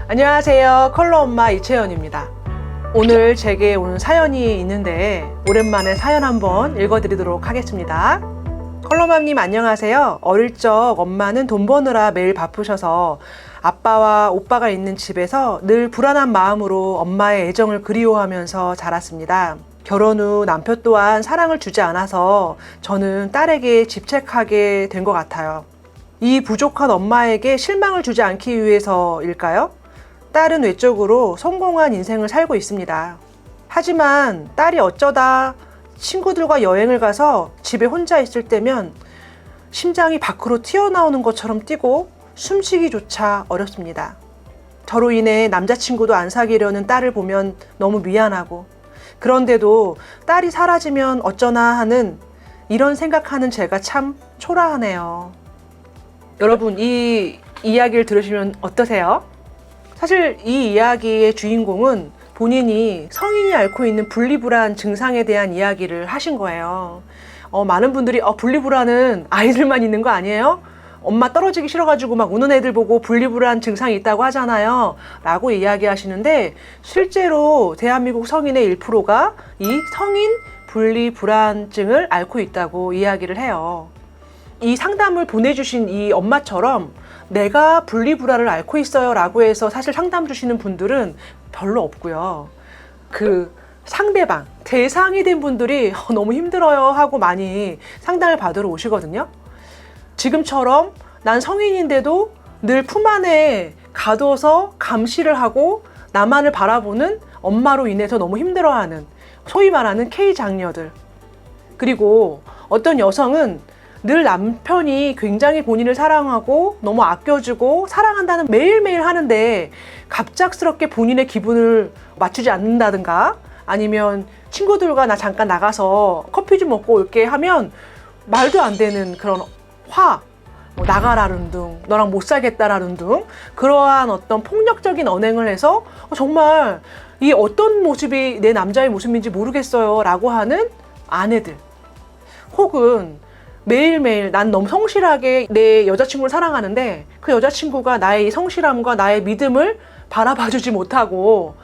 안녕하세요. 컬러 엄마 이채연입니다. 오늘 제게 온 사연이 있는데 오랜만에 사연 한번 읽어드리도록 하겠습니다. 컬러맘님 안녕하세요. 어릴 적 엄마는 돈 버느라 매일 바쁘셔서 아빠와 오빠가 있는 집에서 늘 불안한 마음으로 엄마의 애정을 그리워하면서 자랐습니다. 결혼 후 남편 또한 사랑을 주지 않아서 저는 딸에게 집착하게 된 것 같아요. 이 부족한 엄마에게 실망을 주지 않기 위해서일까요? 딸은 외적으로 성공한 인생을 살고 있습니다. 하지만 딸이 어쩌다 친구들과 여행을 가서 집에 혼자 있을 때면 심장이 밖으로 튀어나오는 것처럼 뛰고 숨쉬기조차 어렵습니다. 저로 인해 남자친구도 안 사귀려는 딸을 보면 너무 미안하고, 그런데도 딸이 사라지면 어쩌나 하는 이런 생각하는 제가 참 초라하네요. 여러분, 이 이야기를 들으시면 어떠세요? 사실 이 이야기의 주인공은 본인이 성인이 앓고 있는 분리불안 증상에 대한 이야기를 하신 거예요. 많은 분들이 분리불안은 아이들만 있는 거 아니에요? 엄마 떨어지기 싫어가지고 막 우는 애들 보고 분리불안 증상이 있다고 하잖아요 라고 이야기하시는데, 실제로 대한민국 성인의 1%가 이 성인 분리불안증을 앓고 있다고 이야기를 해요. 이 상담을 보내주신 이 엄마처럼 내가 분리불안을 앓고 있어요 라고 해서 사실 상담 주시는 분들은 별로 없고요. 그 상대방, 대상이 된 분들이 너무 힘들어요 하고 많이 상담을 받으러 오시거든요. 지금처럼 난 성인인데도 늘 품 안에 가둬서 감시를 하고 나만을 바라보는 엄마로 인해서 너무 힘들어하는, 소위 말하는 K장녀들. 그리고 어떤 여성은 늘 남편이 굉장히 본인을 사랑하고 너무 아껴주고 사랑한다는 매일매일 하는데 갑작스럽게 본인의 기분을 맞추지 않는다든가, 아니면 친구들과 나 잠깐 나가서 커피 좀 먹고 올게 하면 말도 안 되는 그런 나가라는 등, 너랑 못 살겠다라는 등 그러한 어떤 폭력적인 언행을 해서 정말 이 어떤 모습이 내 남자의 모습인지 모르겠어요 라고 하는 아내들, 혹은 매일매일 난 너무 성실하게 내 여자친구를 사랑하는데 그 여자친구가 나의 성실함과 나의 믿음을 바라봐주지 못하고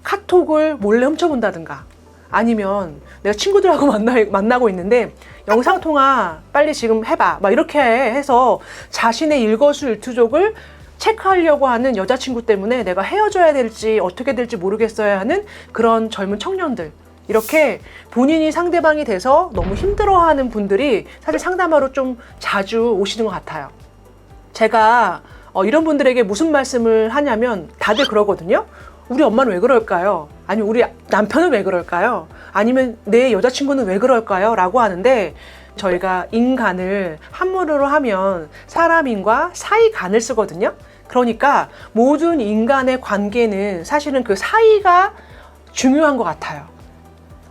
카톡을 몰래 훔쳐본다든가, 아니면 내가 친구들하고 만나고 있는데 영상통화 빨리 지금 해봐 막 이렇게 해서 자신의 일거수일투족을 체크하려고 하는 여자친구 때문에 내가 헤어져야 될지 어떻게 될지 모르겠어야 하는 그런 젊은 청년들, 이렇게 본인이 상대방이 돼서 너무 힘들어하는 분들이 사실 상담하러 좀 자주 오시는 것 같아요. 제가 이런 분들에게 무슨 말씀을 하냐면 다들 그러거든요. 우리 엄마는 왜 그럴까요? 아니면 우리 남편은 왜 그럴까요? 아니면 내 여자친구는 왜 그럴까요? 라고 하는데, 저희가 인간을 한문으로 하면 사람인과 사이간을 쓰거든요. 그러니까 모든 인간의 관계는 사실은 그 사이가 중요한 것 같아요.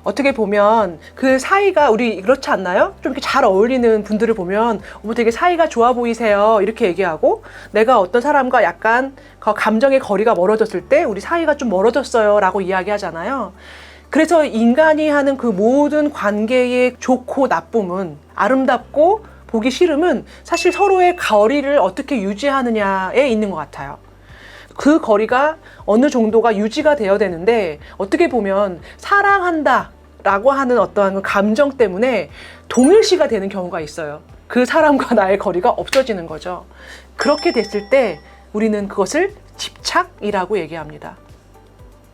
어떻게 보면 그 사이가, 우리 그렇지 않나요? 좀 이렇게 잘 어울리는 분들을 보면 되게 사이가 좋아 보이세요 이렇게 얘기하고, 내가 어떤 사람과 약간 감정의 거리가 멀어졌을 때 우리 사이가 좀 멀어졌어요 라고 이야기하잖아요. 그래서 인간이 하는 그 모든 관계의 좋고 나쁨은, 아름답고 보기 싫음은 사실 서로의 거리를 어떻게 유지하느냐에 있는 것 같아요. 그 거리가 어느 정도가 유지가 되어야 되는데, 어떻게 보면 사랑한다 라고 하는 어떠한 감정 때문에 동일시가 되는 경우가 있어요. 그 사람과 나의 거리가 없어지는 거죠. 그렇게 됐을 때 우리는 그것을 집착이라고 얘기합니다.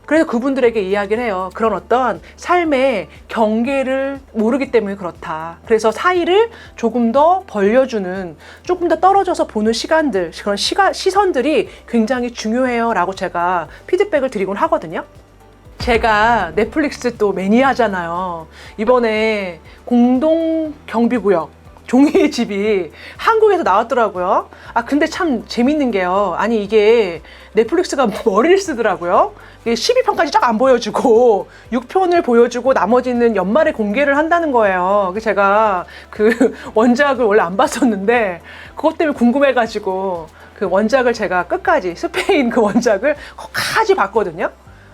그래서 그분들에게 이야기를 해요. 그런 어떤 삶의 경계를 모르기 때문에 그렇다. 그래서 사이를 조금 더 벌려주는, 조금 더 떨어져서 보는 시간들, 그런 시선들이 굉장히 중요해요 라고 제가 피드백을 드리곤 하거든요. 제가 넷플릭스 또 매니아잖아요. 이번에 공동경비구역 종이의 집이 한국에서 나왔더라고요. 근데 참 재밌는 게요. 아니, 이게 넷플릭스가 머리를 쓰더라고요. 12편까지 쫙 안 보여주고 6편을 보여주고 나머지는 연말에 공개를 한다는 거예요. 그래서 제가 그 원작을 원래 안 봤었는데 그것 때문에 궁금해가지고 그 원작을 제가 끝까지, 스페인 그 원작을 끝까지 봤거든요.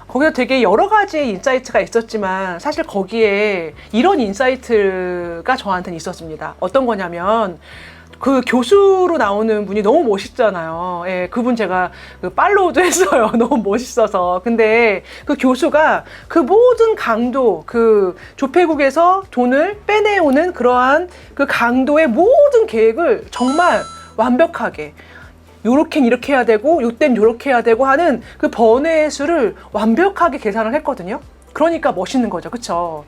거기서 되게 여러 가지 인사이트가 있었지만 사실 거기에 이런 인사이트가 저한테는 있었습니다. 어떤 거냐면, 그 교수로 나오는 분이 너무 멋있잖아요. 예, 그분 제가 그 팔로우도 했어요. 너무 멋있어서. 근데 그 교수가 그 모든 강도, 그 조폐국에서 돈을 빼내오는 그러한 그 강도의 모든 계획을 정말 완벽하게 요렇게는 이렇게 해야 되고 요땐 요렇게 해야 되고 하는 그 번외의 수를 완벽하게 계산을 했거든요. 그러니까 멋있는 거죠. 그쵸?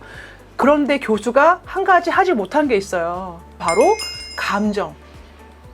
그런데 교수가 한 가지 하지 못한 게 있어요. 바로 감정.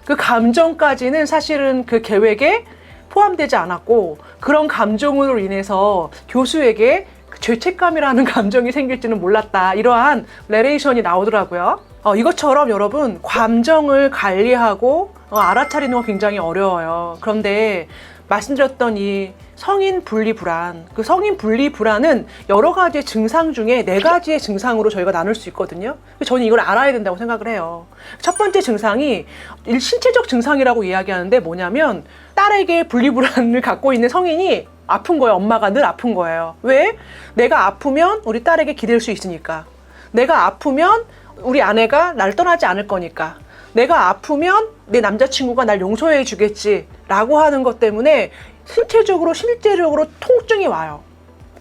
그 감정까지는 사실은 그 계획에 포함되지 않았고, 그런 감정으로 인해서 교수에게 죄책감이라는 감정이 생길지는 몰랐다. 이러한 레레이션이 나오더라고요. 이것처럼 여러분, 감정을 관리하고 알아차리는 건 굉장히 어려워요. 그런데 말씀드렸던 이 성인 분리 불안, 그 성인 분리 불안은 여러 가지의 증상 중에 4가지의 증상으로 저희가 나눌 수 있거든요. 저는 이걸 알아야 된다고 생각을 해요. 첫 번째 증상이 신체적 증상이라고 이야기하는데 뭐냐면, 딸에게 분리 불안을 갖고 있는 성인이 아픈 거예요. 엄마가 늘 아픈 거예요. 왜? 내가 아프면 우리 딸에게 기댈 수 있으니까. 내가 아프면 우리 아내가 날 떠나지 않을 거니까. 내가 아프면 내 남자친구가 날 용서해 주겠지 라고 하는 것 때문에 신체적으로 실제적으로 통증이 와요.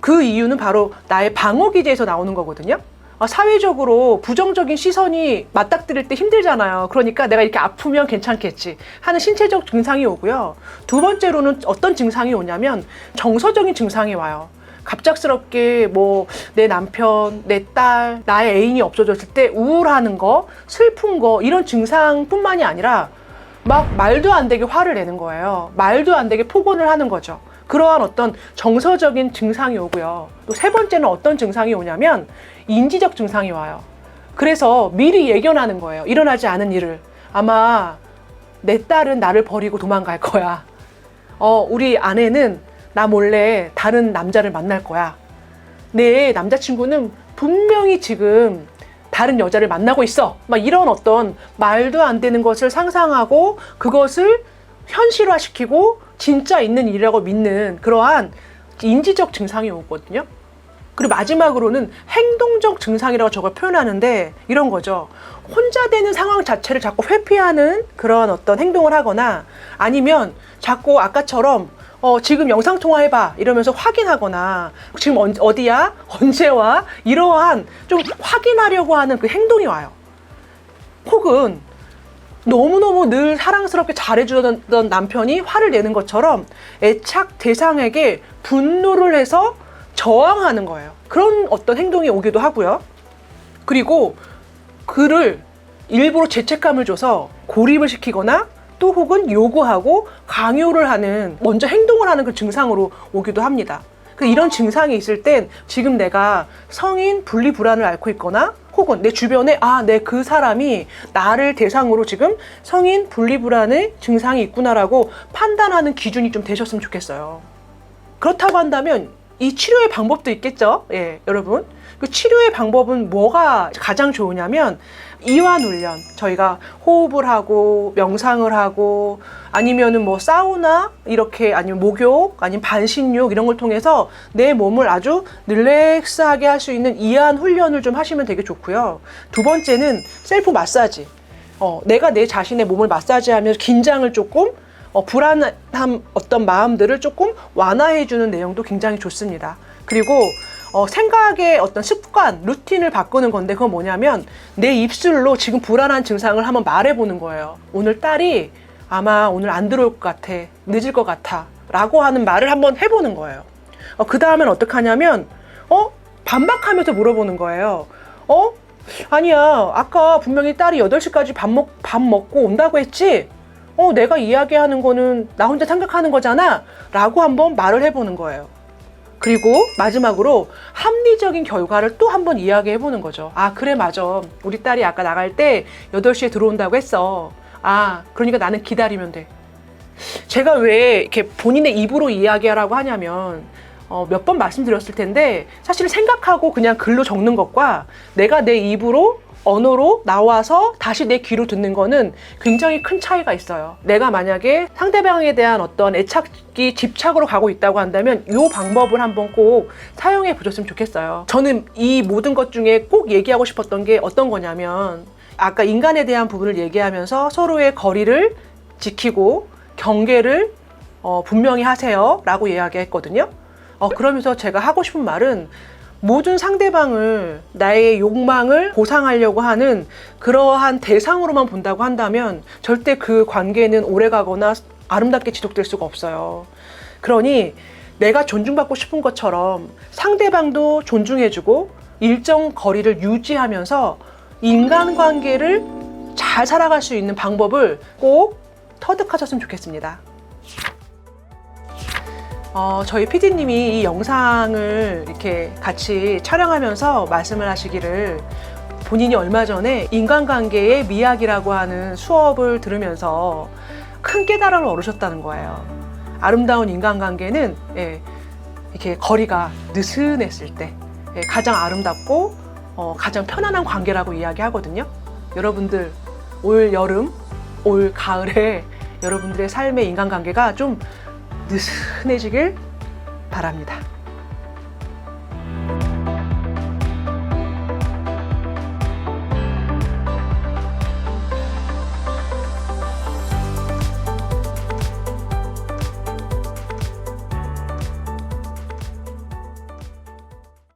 그 이유는 바로 나의 방어기제에서 나오는 거거든요. 사회적으로 부정적인 시선이 맞닥뜨릴 때 힘들잖아요. 그러니까 내가 이렇게 아프면 괜찮겠지 하는 신체적 증상이 오고요. 두 번째로는 어떤 증상이 오냐면 정서적인 증상이 와요. 갑작스럽게 뭐 내 남편, 내 딸, 나의 애인이 없어졌을 때 우울하는 거, 슬픈 거, 이런 증상뿐만이 아니라 막 말도 안 되게 화를 내는 거예요. 말도 안 되게 폭언을 하는 거죠. 그러한 어떤 정서적인 증상이 오고요. 또 세 번째는 어떤 증상이 오냐면 인지적 증상이 와요. 그래서 미리 예견하는 거예요. 일어나지 않은 일을. 아마 내 딸은 나를 버리고 도망갈 거야. 우리 아내는 나 몰래 다른 남자를 만날 거야. 내 남자친구는 분명히 지금 다른 여자를 만나고 있어. 막 이런 어떤 말도 안 되는 것을 상상하고 그것을 현실화시키고 진짜 있는 일이라고 믿는 그러한 인지적 증상이 오거든요. 그리고 마지막으로는 행동적 증상이라고 저걸 표현하는데 이런 거죠. 혼자 되는 상황 자체를 자꾸 회피하는 그런 어떤 행동을 하거나, 아니면 자꾸 아까처럼 지금 영상통화 해봐 이러면서 확인하거나, 지금 어디야? 언제 와? 이러한 좀 확인하려고 하는 그 행동이 와요. 혹은 너무너무 늘 사랑스럽게 잘해주던 남편이 화를 내는 것처럼 애착 대상에게 분노를 해서 저항하는 거예요. 그런 어떤 행동이 오기도 하고요. 그리고 그를 일부러 죄책감을 줘서 고립을 시키거나, 또 혹은 요구하고 강요를 하는, 먼저 행동을 하는 그 증상으로 오기도 합니다. 이런 증상이 있을 땐 지금 내가 성인 분리 불안을 앓고 있거나, 혹은 내 주변에 내 그 사람이 나를 대상으로 지금 성인 분리 불안의 증상이 있구나라고 판단하는 기준이 좀 되셨으면 좋겠어요. 그렇다고 한다면 이 치료의 방법도 있겠죠. 예, 여러분. 그 치료의 방법은 뭐가 가장 좋으냐면 이완 훈련, 저희가 호흡을 하고 명상을 하고, 아니면은 뭐 사우나 이렇게, 아니면 목욕, 아니면 반신욕 이런 걸 통해서 내 몸을 아주 릴렉스하게 할 수 있는 이완 훈련을 좀 하시면 되게 좋고요. 두 번째는 셀프 마사지. 내가 내 자신의 몸을 마사지하면서 긴장을 조금, 불안한 어떤 마음들을 조금 완화해주는 내용도 굉장히 좋습니다. 그리고 생각의 어떤 습관, 루틴을 바꾸는 건데, 그건 뭐냐면 내 입술로 지금 불안한 증상을 한번 말해보는 거예요. 오늘 딸이 아마 오늘 안 들어올 것 같아, 늦을 것 같아 라고 하는 말을 한번 해보는 거예요. 그 다음엔 어떻게 하냐면 반박하면서 물어보는 거예요. 아니야, 아까 분명히 딸이 8시까지 밥 먹고 온다고 했지? 내가 이야기하는 거는 나 혼자 생각하는 거잖아 라고 한번 말을 해보는 거예요. 그리고 마지막으로 합리적인 결과를 또 한번 이야기해 보는 거죠. 그래, 맞아, 우리 딸이 아까 나갈 때 8시에 들어온다고 했어. 그러니까 나는 기다리면 돼. 제가 왜 이렇게 본인의 입으로 이야기하라고 하냐면, 몇 번 말씀드렸을 텐데, 사실 생각하고 그냥 글로 적는 것과 내가 내 입으로 언어로 나와서 다시 내 귀로 듣는 거는 굉장히 큰 차이가 있어요. 내가 만약에 상대방에 대한 어떤 애착이 집착으로 가고 있다고 한다면 이 방법을 한번 꼭 사용해 보셨으면 좋겠어요. 저는 이 모든 것 중에 꼭 얘기하고 싶었던 게 어떤 거냐면, 아까 인간에 대한 부분을 얘기하면서 서로의 거리를 지키고 경계를 분명히 하세요 라고 이야기했거든요. 그러면서 제가 하고 싶은 말은 모든 상대방을 나의 욕망을 보상하려고 하는 그러한 대상으로만 본다고 한다면 절대 그 관계는 오래가거나 아름답게 지속될 수가 없어요. 그러니 내가 존중받고 싶은 것처럼 상대방도 존중해주고 일정 거리를 유지하면서 인간관계를 잘 살아갈 수 있는 방법을 꼭 터득하셨으면 좋겠습니다. 저희 PD님이 이 영상을 이렇게 같이 촬영하면서 말씀을 하시기를 본인이 얼마 전에 인간관계의 미학이라고 하는 수업을 들으면서 큰 깨달음을 얻으셨다는 거예요. 아름다운 인간관계는 이렇게 거리가 느슨했을 때 가장 아름답고 가장 편안한 관계라고 이야기하거든요. 여러분들 올 여름, 올 가을에 여러분들의 삶의 인간관계가 좀 느슨해지길 바랍니다.